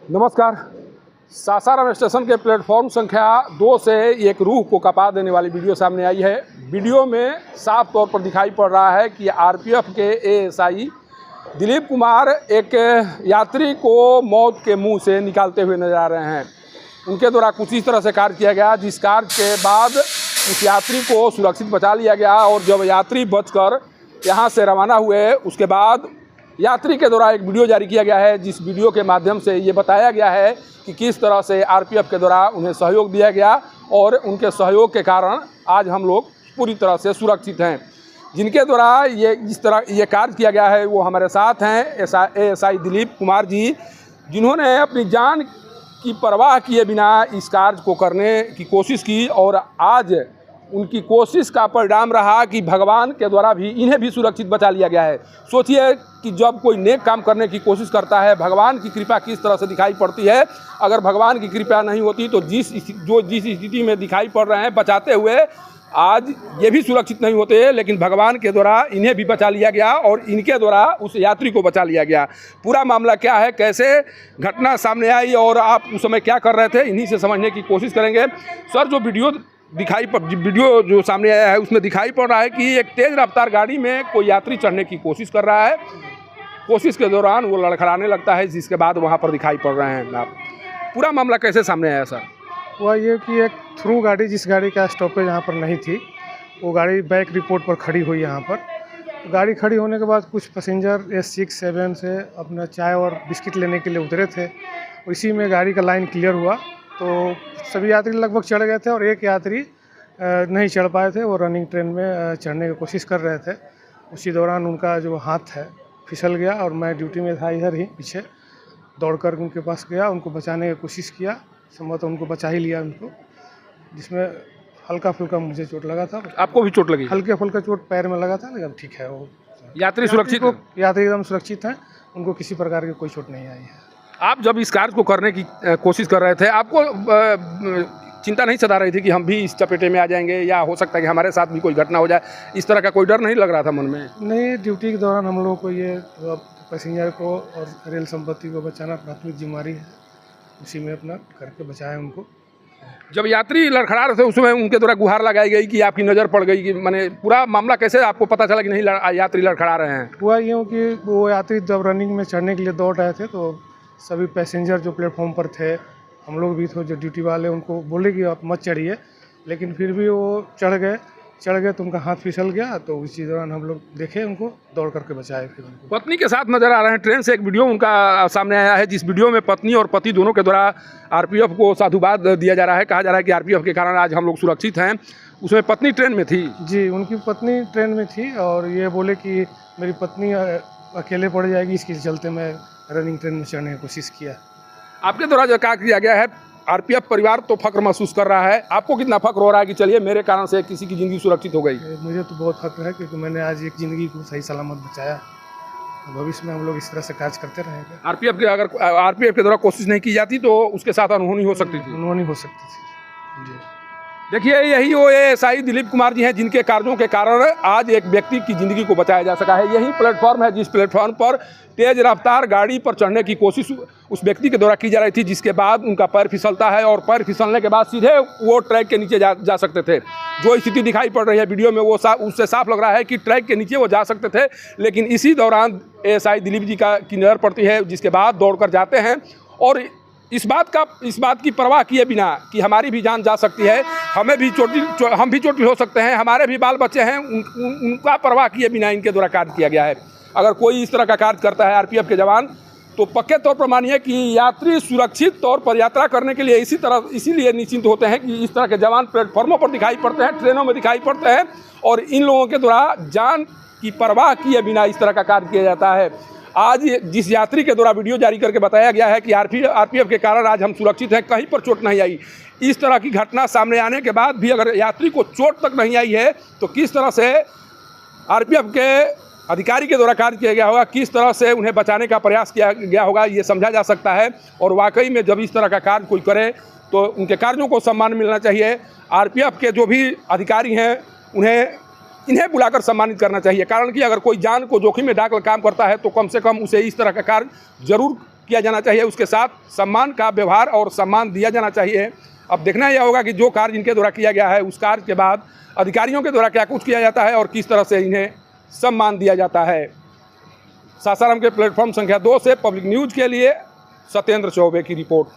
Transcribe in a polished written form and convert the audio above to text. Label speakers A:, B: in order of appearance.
A: नमस्कार। सासाराम स्टेशन के प्लेटफॉर्म संख्या 2 से एक रूह को कपा देने वाली वीडियो सामने आई है। वीडियो में साफ तौर पर दिखाई पड़ रहा है कि आरपीएफ के एएसआई दिलीप कुमार एक यात्री को मौत के मुंह से निकालते हुए नजर आ रहे हैं। उनके द्वारा कुछ इस तरह से कार्य किया गया, जिस कार्य के बाद उस यात्री को सुरक्षित बचा लिया गया। और जब यात्री बचकर यहाँ से रवाना हुए, उसके बाद यात्री के द्वारा एक वीडियो जारी किया गया है, जिस वीडियो के माध्यम से ये बताया गया है कि किस तरह से आरपीएफ के द्वारा उन्हें सहयोग दिया गया और उनके सहयोग के कारण आज हम लोग पूरी तरह से सुरक्षित हैं। जिनके द्वारा ये जिस तरह ये कार्य किया गया है, वो हमारे साथ हैं एएसआई दिलीप कुमार जी, जिन्होंने अपनी जान की परवाह किए बिना इस कार्य को करने की कोशिश की और आज उनकी कोशिश का परिणाम रहा कि भगवान के द्वारा भी इन्हें भी सुरक्षित बचा लिया गया है। सोचिए कि जब कोई नेक काम करने की कोशिश करता है, भगवान की कृपा किस तरह से दिखाई पड़ती है। अगर भगवान की कृपा नहीं होती तो जिस स्थिति में दिखाई पड़ रहे हैं बचाते हुए, आज ये भी सुरक्षित नहीं होते। लेकिन भगवान के द्वारा इन्हें भी बचा लिया गया और इनके द्वारा उस यात्री को बचा लिया गया। पूरा मामला क्या है, कैसे घटना सामने आई और आप उस समय क्या कर रहे थे, इन्हीं से समझने की कोशिश करेंगे। सर, जो वीडियो जो सामने आया है उसमें दिखाई पड़ रहा है कि एक तेज़ रफ्तार गाड़ी में कोई यात्री चढ़ने की कोशिश कर रहा है। कोशिश के दौरान वो लड़खड़ाने लगता है, जिसके बाद वहाँ पर दिखाई पड़ रहे हैं आप। पूरा मामला कैसे सामने आया सर?
B: हुआ ये कि एक थ्रू गाड़ी, जिस गाड़ी का स्टॉपेज यहाँ पर नहीं थी, वो गाड़ी बैक रिपोर्ट पर खड़ी हुई यहाँ पर। गाड़ी खड़ी होने के बाद कुछ पैसेंजर S6, 7 से अपना चाय और बिस्किट लेने के लिए उतरे थे। इसी में गाड़ी का लाइन क्लियर हुआ तो सभी यात्री लगभग चढ़ गए थे और एक यात्री नहीं चढ़ पाए थे। वो रनिंग ट्रेन में चढ़ने की कोशिश कर रहे थे। उसी दौरान उनका जो हाथ है फिसल गया और मैं ड्यूटी में था इधर ही पीछे, दौड़कर उनके पास गया, उनको बचाने की कोशिश किया। संभवतः उनको बचा ही लिया उनको, जिसमें हल्का फुल्का मुझे चोट लगा था।
A: आपको भी चोट लगी?
B: हल्के फुल्का चोट पैर में लगा था, लेकिन ठीक है। वो
A: यात्री सुरक्षित?
B: यात्री एकदम सुरक्षित हैं, उनको किसी प्रकार की कोई चोट नहीं आई है।
A: आप जब इस कार्य को करने की कोशिश कर रहे थे, आपको चिंता नहीं सता रही थी कि हम भी इस चपेटे में आ जाएंगे या हो सकता है कि हमारे साथ भी कोई घटना हो जाए? इस तरह का कोई डर नहीं लग रहा था मन में?
B: नहीं, ड्यूटी के दौरान हम लोगों को ये पैसेंजर को और रेल संपत्ति को बचाना प्राथमिक जिम्मेदारी है। उसी में अपना करके बचाएं उनको।
A: जब यात्री लड़खड़ा रहे थे उसमें उनके द्वारा गुहार लगाई गई कि आपकी नज़र पड़ गई कि माने पूरा मामला कैसे आपको पता चला कि नहीं यात्री लड़खड़ा रहे हैं?
B: हुआ यूँ कि वो यात्री जब रनिंग में चढ़ने के लिए दौड़ रहे थे तो सभी पैसेंजर जो प्लेटफॉर्म पर थे, हम लोग भी थे जो ड्यूटी वाले, उनको बोले कि आप मत चढ़िए, लेकिन फिर भी वो चढ़ गए तो उनका हाथ फिसल गया। तो उसी दौरान हम लोग देखे, उनको दौड़ करके बचाए। फिर उनको
A: पत्नी के साथ नजर आ रहे हैं। ट्रेन से एक वीडियो उनका सामने आया है, जिस वीडियो में पत्नी और पति दोनों के द्वारा आरपीएफ को साधुवाद दिया जा रहा है। कहा जा रहा है कि आरपीएफ के कारण आज हम लोग सुरक्षित हैं। उसमें पत्नी ट्रेन में थी? जी,
B: उनकी पत्नी ट्रेन में थी और ये बोले कि मेरी पत्नी अकेले पड़ जाएगी, इसके चलते मैं रनिंग ट्रेन में चढ़ने की कोशिश किया।
A: आपके द्वारा जो कार्य किया गया है, आरपीएफ परिवार तो फख्र महसूस कर रहा है। आपको कितना फख्र हो रहा है कि चलिए मेरे कारण से किसी की ज़िंदगी सुरक्षित हो गई?
B: मुझे तो बहुत फख्र है, क्योंकि मैंने आज एक ज़िंदगी को सही सलामत बचाया। भविष्य में हम लोग इस तरह से कार्य करते रहेंगे।
A: अगर आरपीएफ के द्वारा कोशिश नहीं की जाती तो उसके साथ अनहोनी हो सकती थी?
B: अनहोनी हो सकती थी जी।
A: देखिए, यही वो एएसआई दिलीप कुमार जी हैं, जिनके कार्यों के कारण आज एक व्यक्ति की ज़िंदगी को बचाया जा सका है। यही प्लेटफॉर्म है जिस प्लेटफॉर्म पर तेज़ रफ्तार गाड़ी पर चढ़ने की कोशिश उस व्यक्ति के द्वारा की जा रही थी, जिसके बाद उनका पैर फिसलता है और पैर फिसलने के बाद सीधे वो ट्रैक के नीचे जा सकते थे। जो स्थिति दिखाई पड़ रही है वीडियो में, वो उससे साफ लग रहा है कि ट्रैक के नीचे वो जा सकते थे। लेकिन इसी दौरान एएसआई दिलीप जी की नज़र पड़ती है, जिसके बाद दौड़ कर जाते हैं और इस बात की परवाह किए बिना कि हमारी भी जान जा सकती है, हम भी चोटिल हो सकते हैं, हमारे भी बाल बच्चे हैं, उनका परवाह किए बिना इनके द्वारा कार्य किया गया है। अगर कोई इस तरह का कार्य करता है आरपीएफ के जवान, तो पक्के तौर पर मानिए कि यात्री सुरक्षित तौर पर यात्रा करने के लिए इसीलिए निश्चिंत होते हैं कि इस तरह के जवान प्लेटफॉर्मों पर दिखाई पड़ते हैं, ट्रेनों में दिखाई पड़ते हैं और इन लोगों के द्वारा जान की परवाह किए बिना इस तरह का कार्य किया जाता है। आज जिस यात्री के द्वारा वीडियो जारी करके बताया गया है कि आरपीएफ के कारण आज हम सुरक्षित हैं, कहीं पर चोट नहीं आई। इस तरह की घटना सामने आने के बाद भी अगर यात्री को चोट तक नहीं आई है तो किस तरह से आरपीएफ के अधिकारी के द्वारा कार्य किया गया होगा, किस तरह से उन्हें बचाने का प्रयास किया गया होगा, ये समझा जा सकता है। और वाकई में जब इस तरह का कार्य कोई करे तो उनके कार्यों को सम्मान मिलना चाहिए। आरपीएफ के जो भी अधिकारी हैं इन्हें बुलाकर सम्मानित करना चाहिए, कारण कि अगर कोई जान को जोखिम में डालकर काम करता है तो कम से कम उसे इस तरह का कार्य जरूर किया जाना चाहिए, उसके साथ सम्मान का व्यवहार और सम्मान दिया जाना चाहिए। अब देखना यह होगा कि जो कार्य जिनके द्वारा किया गया है उस कार्य के बाद अधिकारियों के द्वारा क्या कुछ किया जाता है और किस तरह से इन्हें सम्मान दिया जाता है। सासाराम के प्लेटफॉर्म संख्या 2 से पब्लिक न्यूज़ के लिए सत्येंद्र चौबे की रिपोर्ट।